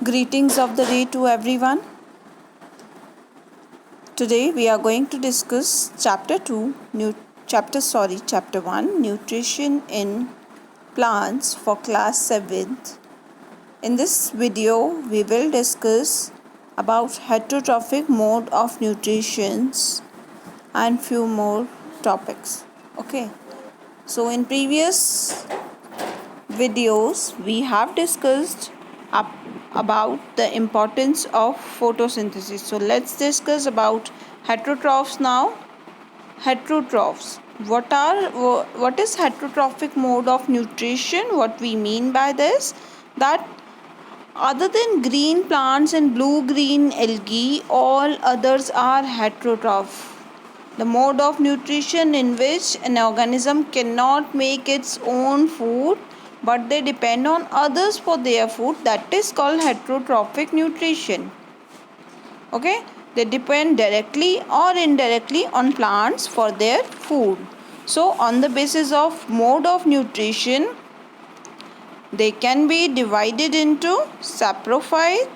Greetings of the day to everyone. Today we are going to discuss chapter 1, nutrition in plants for class 7th. In this video we will discuss about heterotrophic mode of nutrition and few more topics. Okay. So in previous videos we have discussed about the importance of photosynthesis. So let's discuss about heterotrophs now. Heterotrophs. What is heterotrophic mode of nutrition? What we mean by this? That other than green plants and blue-green algae, all others are heterotroph. The mode of nutrition in which an organism cannot make its own food but they depend on others for their food, that is called heterotrophic nutrition. Okay, they depend directly or indirectly on plants for their food. So on the basis of mode of nutrition, they can be divided into saprophytes,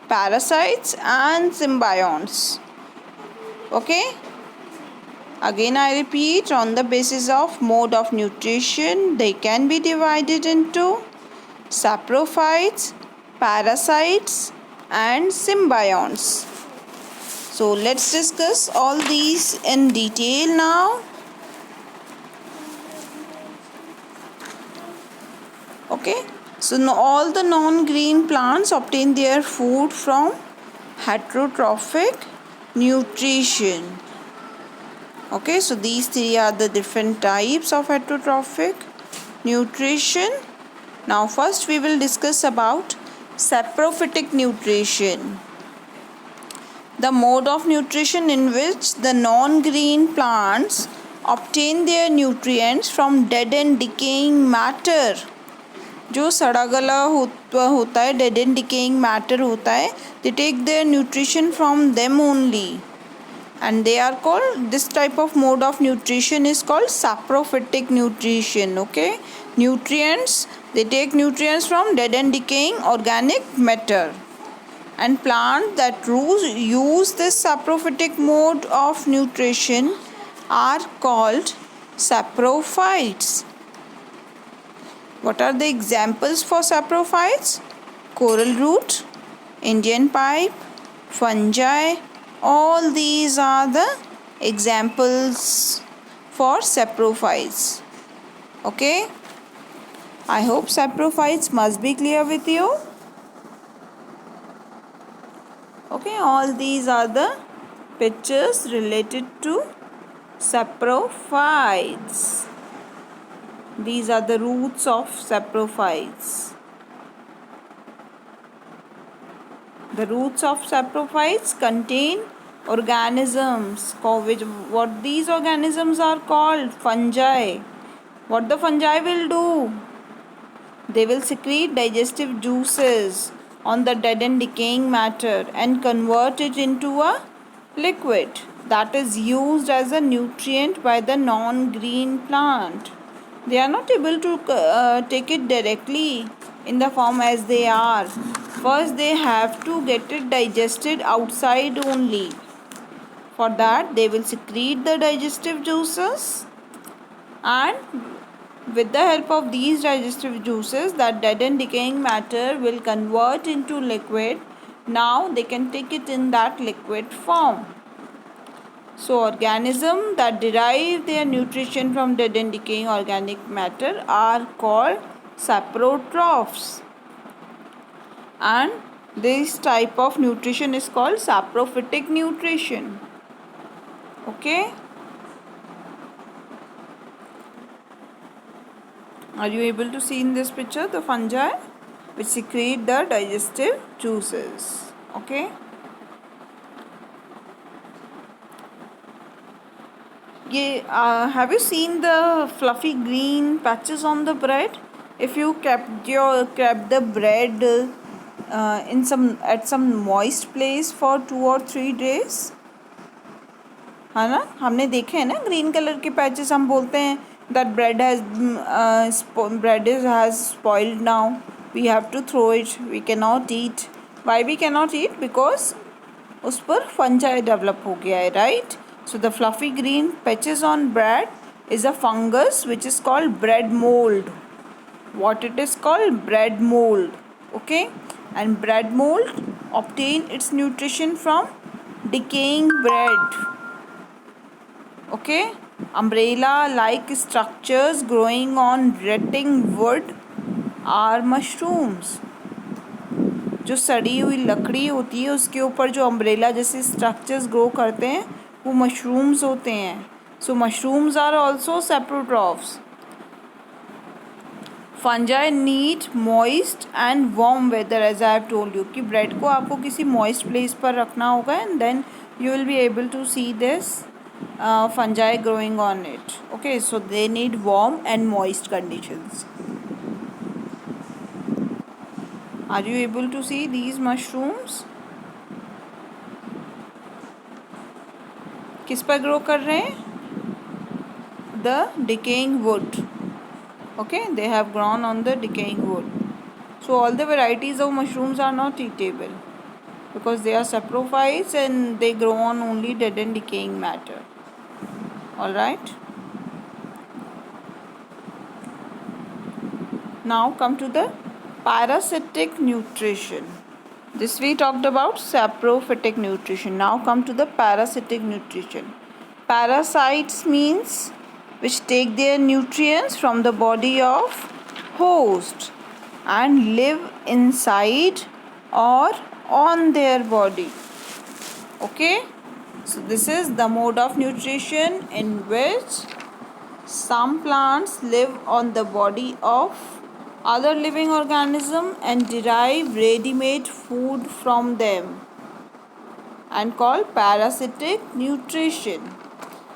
parasites and symbionts. Okay, again I repeat, on the basis of mode of nutrition, they can be divided into saprophytes, parasites and symbionts. So let's discuss all these in detail now. Okay, so all the non-green plants obtain their food from heterotrophic nutrition. Okay, so these three are the different types of heterotrophic nutrition. Now first we will discuss about saprophytic nutrition, the mode of nutrition in which the non-green plants obtain their nutrients from dead and decaying matter. जो सड़ा गला होता है, dead and decaying matter होता है, they take their nutrition from them only, and they are called, this type of mode of nutrition is called saprophytic nutrition. Okay, nutrients, they take nutrients from dead and decaying organic matter, and plants that use this saprophytic mode of nutrition are called saprophytes. What are the examples for saprophytes? Coral root, Indian pipe, fungi, all these are the examples for saprophytes. Okay, I hope saprophytes must be clear with you. Okay, all these are the pictures related to saprophytes. These are the roots of saprophytes. The roots of saprophytes contain organisms. What these organisms are called? Fungi. What the fungi will do? They will secrete digestive juices on the dead and decaying matter and convert it into a liquid that is used as a nutrient by the non-green plant. They are not able to take it directly in the form as they are. First they have to get it digested outside only. For that they will secrete the digestive juices, and with the help of these digestive juices, that dead and decaying matter will convert into liquid. Now they can take it in that liquid form. So organisms that derive their nutrition from dead and decaying organic matter are called saprotrophs, and this type of nutrition is called saprophytic nutrition. Okay, are you able to see in this picture the fungi which secrete the digestive juices? Okay, have you seen the fluffy green patches on the bread? If you kept the bread at some moist place for 2 or 3 days, है ना, हमने देखे हैं ना green colour के patches. हम बोलते हैं that bread has spoiled now. we have to throw it, we cannot eat. Why we cannot eat? Because उस पर fungi develop हो गया है, right? So the fluffy green patches on bread is a fungus which is called bread mold. What it is called? Bread mold. Okay, and bread mold obtain its nutrition from decaying bread. Okay, umbrella like structures growing on rotting wood are mushrooms. जो सड़ी हुई लकड़ी होती है उसके ऊपर जो umbrella जैसे स्ट्रक्चर्स ग्रो करते हैं वो मशरूम्स होते हैं. So mushrooms are also saprotrophs. Fungi need moist and warm weather as I have told you कि ब्रेड को आपको किसी मॉइस्ट प्लेस पर रखना होगा and then you will be able to see this fungi growing on it. Okay, so they need warm and moist conditions. Are you able to see these mushrooms? किस पर grow कर रहे हैं? The decaying wood. Okay, they have grown on the decaying wood. So all the varieties of mushrooms are not eatable because they are saprophytes and they grow on only dead and decaying matter. All right. Now come to the parasitic nutrition. This we talked about saprophytic nutrition. Now come to the parasitic nutrition. Parasites means which take their nutrients from the body of host and live inside or on their body. Okay, so this is the mode of nutrition in which some plants live on the body of other living organism and derive ready-made food from them and called parasitic nutrition.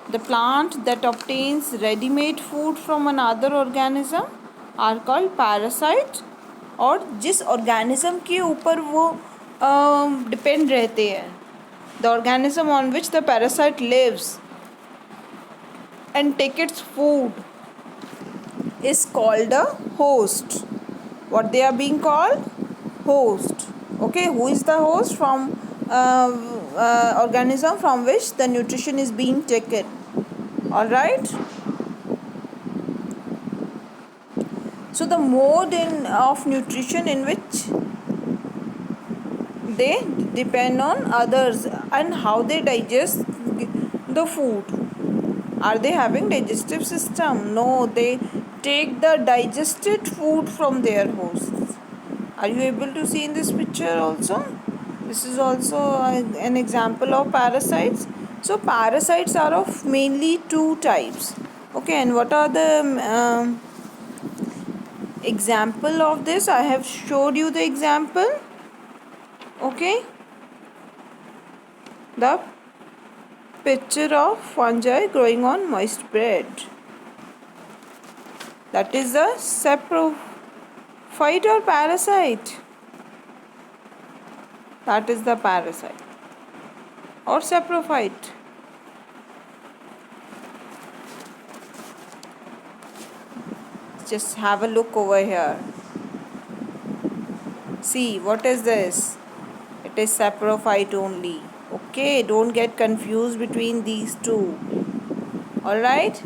The plant that obtains ready-made food from another organism are called parasite. और जिस organism के ऊपर वो depend रहते हैं, the organism on which the parasite lives and take its food is called a host. What they are being called? Host. Okay, who is the host? From organism from which the nutrition is being taken. All right. So the mode of nutrition in which they depend on others and how they digest the food. Are they having digestive system? No, they take the digested food from their hosts. Are you able to see in this picture also? This is also an example of parasites. So parasites are of mainly two types. Okay, and what are the example of this? I have showed you the example. Okay, the picture of fungi growing on moist bread. That is the saprophyte or parasite. That is the parasite or saprophyte. Just have a look over here. See, what is this? It is saprophyte only. Okay, don't get confused between these two. All right.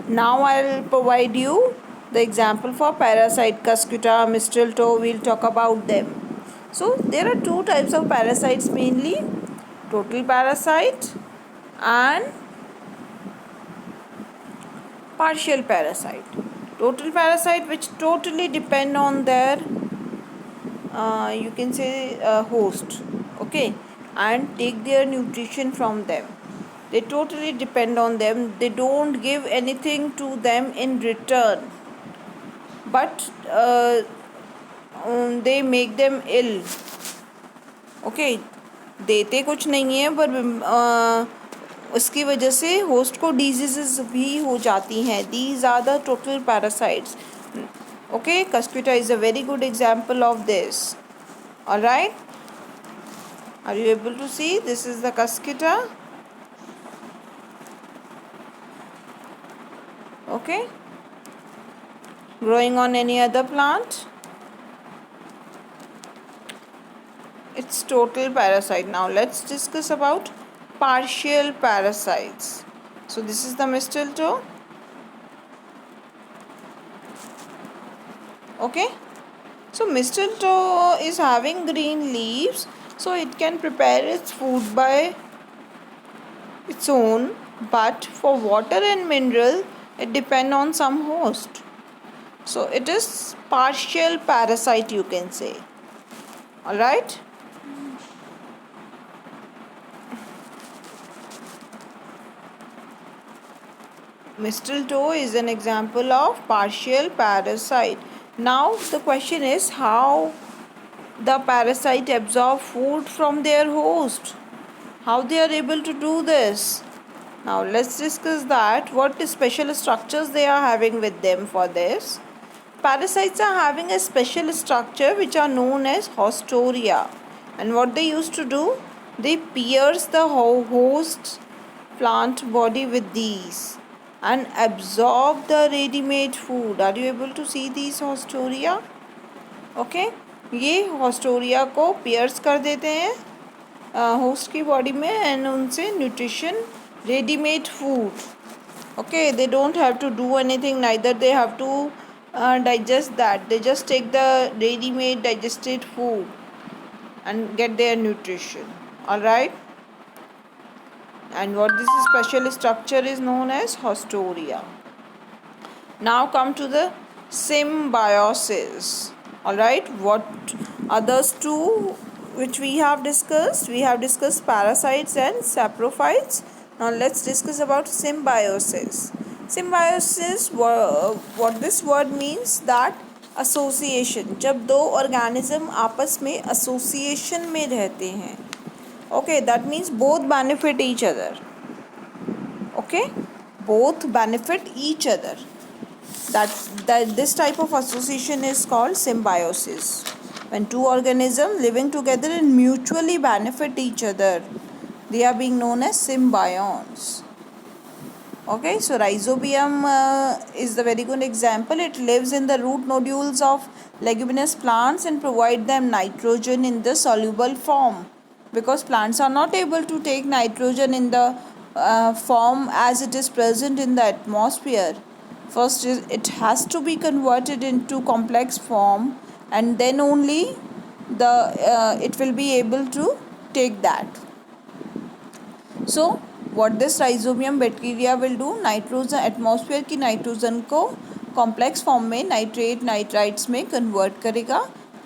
Now I'll provide you the example for parasite. Cuscuta, mistletoe, we'll talk about them. So there are two types of parasites mainly: total parasite and partial parasite. Total parasite which totally depend on their you can say host. Okay, and take their nutrition from them. They totally depend on them. They don't give anything to them in return, but they make them ill. Okay, देते कुछ नहीं है पर उसकी वजह से host को diseases भी हो जाती हैं. These are the total parasites. Okay, Cuscuta is a very good example of this. All right, are you able to see? This is the Cuscuta. Okay, growing on any other plant? It's total parasite. Now let's discuss about partial parasites. So this is the mistletoe. Okay. So mistletoe is having green leaves, so it can prepare its food by its own, but for water and mineral it depend on some host. So it is partial parasite, you can say. All right. Mistletoe is an example of partial parasite. Now the question is how the parasite absorb food from their host. How they are able to do this? Now let's discuss that. What special structures they are having with them for this? Parasites are having a special structure which are known as hostoria. And what they used to do? They pierce the host plant body with these and absorb the ready-made food. Are you able to see these hostoria? Okay. ये hostoria को pierce कर देते हैं host की body में and उनसे nutrition readymade food. Okay, they don't have to do anything, neither they have to digest that. They just take the ready made digested food and get their nutrition. Alright, and what this special structure is known as hostoria. Now come to the symbiosis. Alright, what others two which we have discussed? We have discussed parasites and saprophytes. Now let's discuss about symbiosis. Symbiosis, what this word means, that association. जब दो organism आपस में association में रहते हैं. Okay, that means both benefit each other. Okay, both benefit each other. That this type of association is called symbiosis. When two organisms living together and mutually benefit each other, they are being known as symbionts. Okay, so rhizobium is the very good example. It lives in the root nodules of leguminous plants and provide them nitrogen in the soluble form, because plants are not able to take nitrogen in the form as it is present in the atmosphere. First it has to be converted into complex form, and then only it will be able to take that. So what this rhizobium bacteria will do, nitrogen atmosphere की nitrogen को complex form में nitrate nitrites में convert करेगा,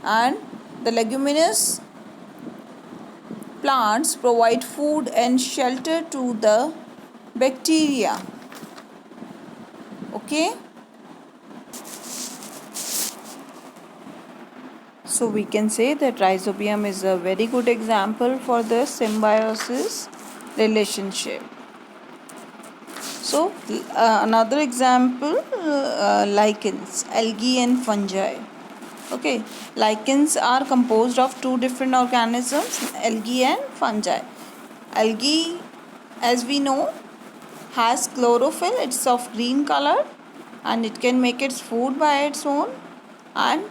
and the leguminous plants provide food and shelter to the bacteria. Okay, so we can say that rhizobium is a very good example for the symbiosis relationship. So another example, lichens, algae and fungi. Okay, lichens are composed of two different organisms, algae and fungi. Algae, as we know, has chlorophyll. It's of green color and it can make its food by its own, and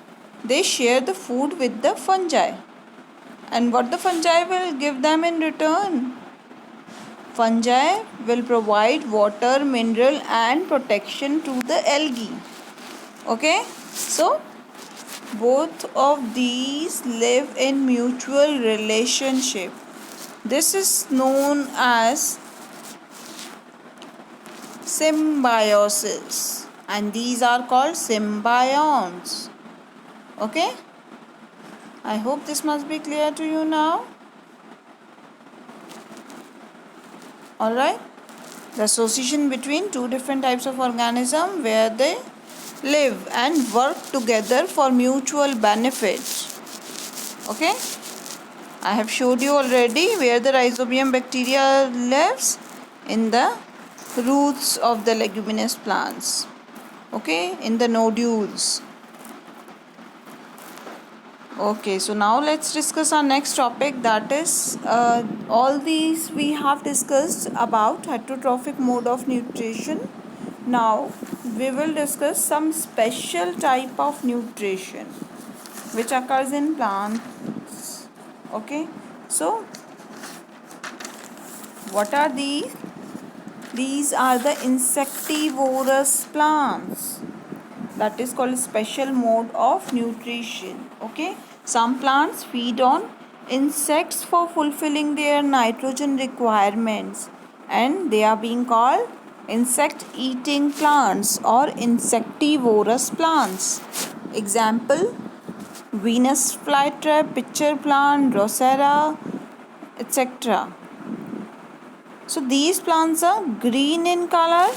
they share the food with the fungi. And what the fungi will give them in return? Fungi will provide water, mineral and protection to the algae. Okay, so both of these live in mutual relationship. This is known as symbiosis, and these are called symbionts. Okay, I hope this must be clear to you now. Alright, the association between two different types of organism where they live and work together for mutual benefit. Okay, I have showed you already where the rhizobium bacteria lives, in the roots of the leguminous plants. Okay, in the nodules. Okay, so now let's discuss our next topic, that is all these we have discussed about heterotrophic mode of nutrition. Now we will discuss some special type of nutrition which occurs in plants Okay, so what are these? These are the insectivorous plants. That is called special mode of nutrition. Okay, some plants feed on insects for fulfilling their nitrogen requirements, and they are being called insect eating plants or insectivorous plants. Example: Venus flytrap, pitcher plant, drosera, etc. So these plants are green in color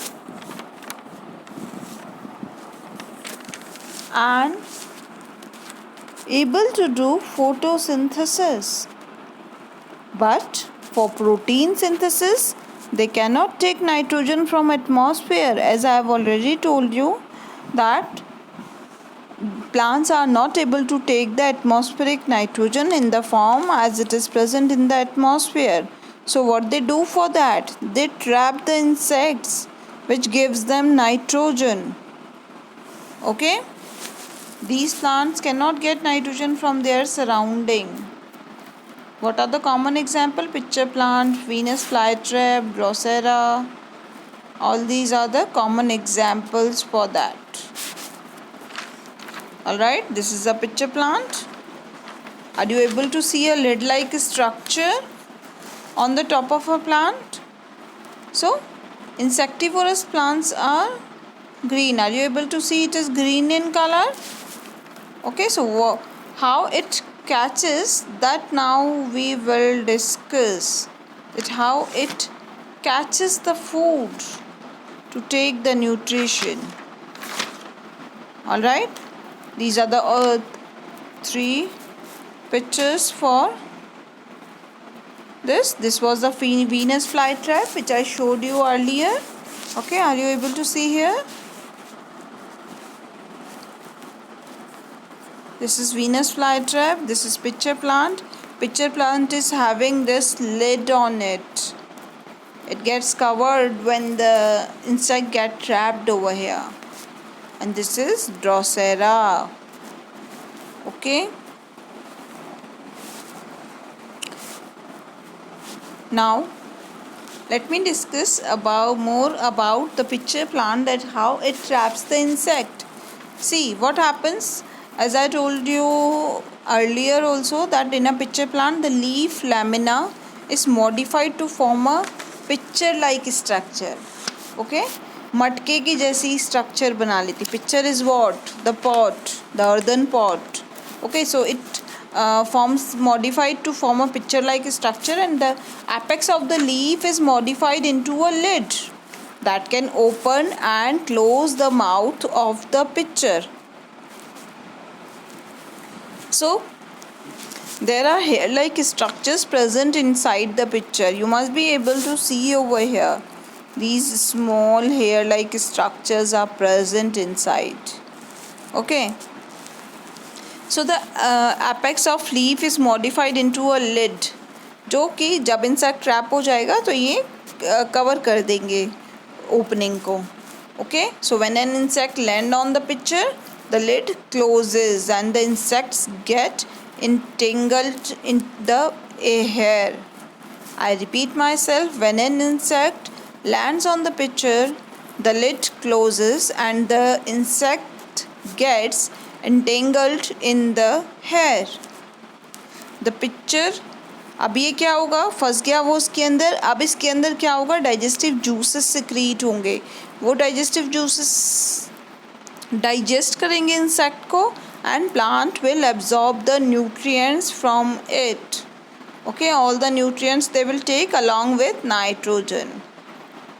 and able to do photosynthesis. But for protein synthesis, they cannot take nitrogen from atmosphere, as I have already told you that plants are not able to take the atmospheric nitrogen in the form as it is present in the atmosphere. So what they do for that? They trap the insects which gives them nitrogen. Okay? These plants cannot get nitrogen from their surrounding. What are the common example? Pitcher plant, Venus flytrap, drosera. All these are the common examples for that. Alright, this is a pitcher plant. Are you able to see a lid-like structure on the top of a plant? So, insectivorous plants are green. Are you able to see it is green in color? Okay, so how it catches, that now we will discuss. It how it catches the food to take the nutrition. Alright, these are the three pictures for this. This was the Venus flytrap which I showed you earlier. Okay, are you able to see here? This is Venus flytrap. This is pitcher plant. Pitcher plant is having this lid on it. It gets covered when the insect get trapped over here. And this is drosera. Okay. Now, let me discuss more about the pitcher plant, that how it traps the insect. See what happens. As I told you earlier also, that in a pitcher plant the leaf lamina is modified to form a pitcher like structure. Okay, मटके की जैसी structure बना लेती. Pitcher is what? The pot, the earthen pot. Okay, so it forms modified to form a pitcher like structure, and the apex of the leaf is modified into a lid that can open and close the mouth of the pitcher. So there are hair-like structures present inside the pitcher. You must be able to see over here. These small hair-like structures are present inside. Okay. So the apex of leaf is modified into a lid, जो कि जब insect trap हो जाएगा तो ये cover कर देंगे opening को. Okay. So when an insect land on the pitcher, the lid closes and the insects get entangled in the hair. I repeat myself, when an insect lands on the pitcher, the lid closes and the insect gets entangled in the hair. The pitcher, अब ये क्या होगा, फंस गया वो उसके अंदर. अब इसके अंदर क्या होगा, डाइजेस्टिव जूसेस सिक्रीट होंगे. वो डाइजेस्टिव जूसेस डाइजेस्ट करेंगे इंसेक्ट को, and plant will absorb the nutrients from it. Okay, all the nutrients they will take along with nitrogen.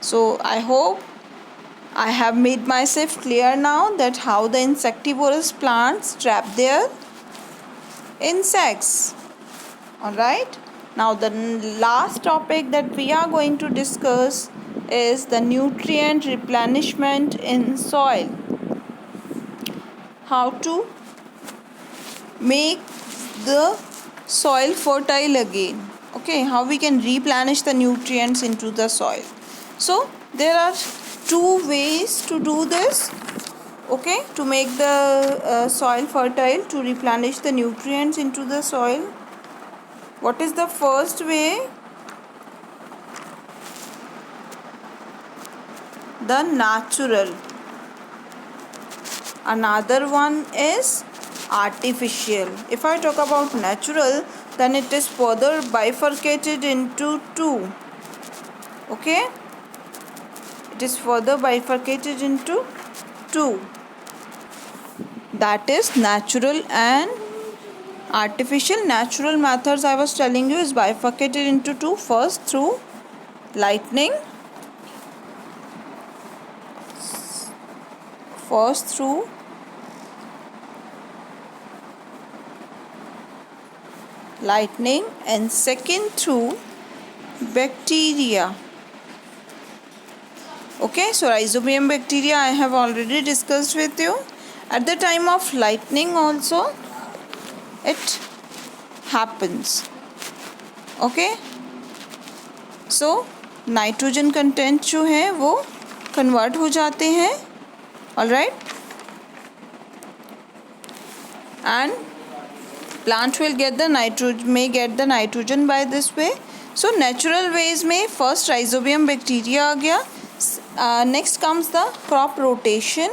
So I hope I have made myself clear now that how the insectivorous plants trap their insects. Alright, now the last topic that we are going to discuss is the nutrient replenishment in soil. How to make the soil fertile again. Okay, how we can replenish the nutrients into the soil. So there are two ways to do this. Okay, to make the soil fertile, to replenish the nutrients into the soil. What is the first way? The natural. Another one is artificial. If I talk about natural, then it is further bifurcated into two. Okay? It is further bifurcated into two. That is natural and artificial. Natural methods I was telling you is bifurcated into two. First through lightning. First through lightning and second through bacteria. Okay, so rhizobium bacteria I have already discussed with you. At the time of lightning also it happens. Okay, so nitrogen content जो है वो convert हो जाते हैं. Alright, and plant will get the nitrogen by this way. So natural ways में first rhizobium bacteria आ गया. Next comes the crop rotation.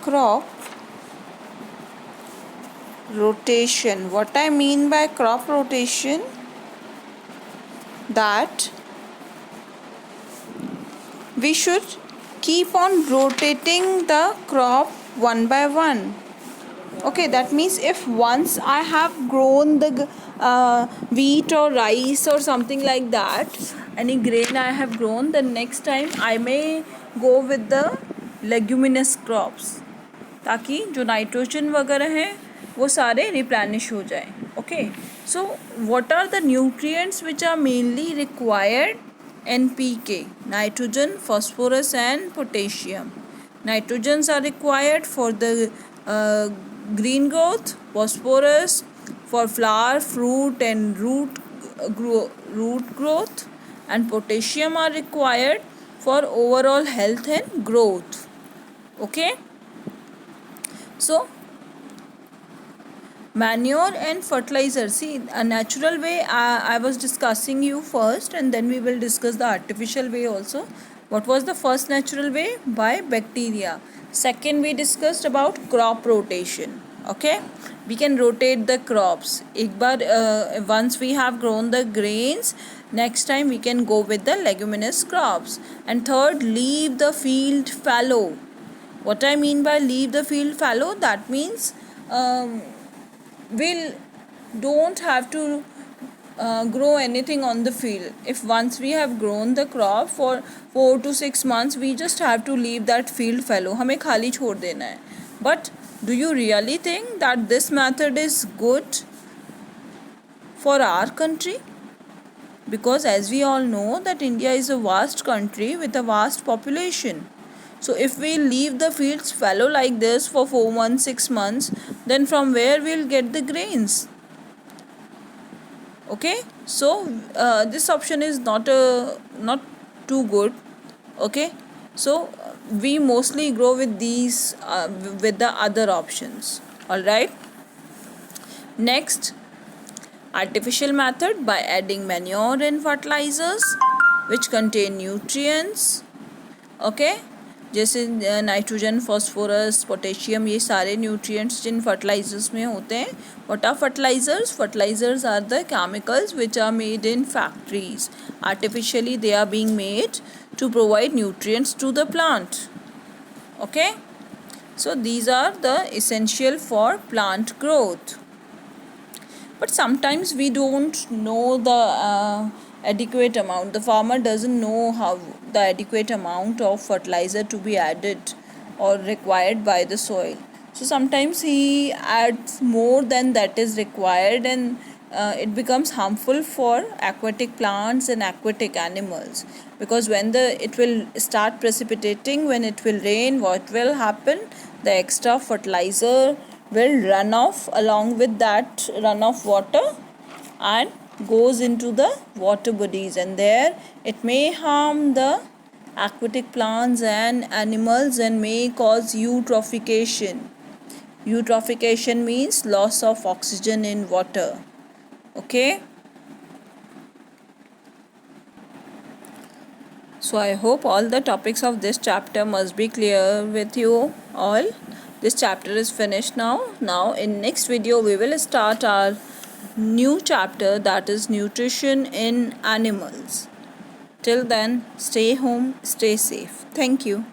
Crop rotation. What I mean by crop rotation, that we should keep on rotating the crop one by one. Okay, that means if once I have grown the wheat or rice or something like that, any grain I have grown, the next time I may go with the leguminous crops, ताकि जो nitrogen वगैरह हैं वो सारे replenish हो जाए. Okay, so what are the nutrients which are mainly required? NPK, nitrogen, phosphorus and potassium. Nitrogens are required for the green growth, phosphorus for flower, fruit and root growth, and potassium are required for overall health and growth. Okay, so manure and fertilizer. See, a natural way I was discussing you first, and then we will discuss the artificial way also. What was the first natural way? By bacteria. Second, we discussed about crop rotation. Okay, we can rotate the crops. एक बार once we have grown the grains, next time we can go with the leguminous crops. And third, leave the field fallow. What I mean by leave the field fallow, that means we don't have to grow anything on the field. If once we have grown the crop for 4 to 6 months, we just have to leave that field fallow. हमें खाली छोड़ देना है. But do you really think that this method is good for our country? Because as we all know that India is a vast country with a vast population. So if we leave the fields fallow like this for 4 months, 6 months, then from where we'll get the grains? Okay, so this option is not too good. Okay, so we mostly grow with these with the other options. All right, next, artificial method by adding manure and fertilizers which contain nutrients. Okay, जैसे nitrogen, phosphorus, potassium, ये सारे nutrients जिन fertilisers में होते हैं. What are fertilisers? Fertilisers are the chemicals which are made in factories. Artificially they are being made to provide nutrients to the plant. Okay, so these are the essential for plant growth. But sometimes we don't know the adequate amount. The farmer doesn't know how the adequate amount of fertilizer to be added or required by the soil. So sometimes he adds more than that is required, and it becomes harmful for aquatic plants and aquatic animals, because when it will start precipitating, when it will rain, what will happen? The extra fertilizer will run off along with that runoff water and goes into the water bodies, and there it may harm the aquatic plants and animals and may cause eutrophication. Eutrophication means loss of oxygen in water. Okay. So I hope all the topics of this chapter must be clear with you all. This chapter is finished now. Now in next video we will start our new chapter, that is nutrition in animals. Till then, stay home, stay safe. Thank you.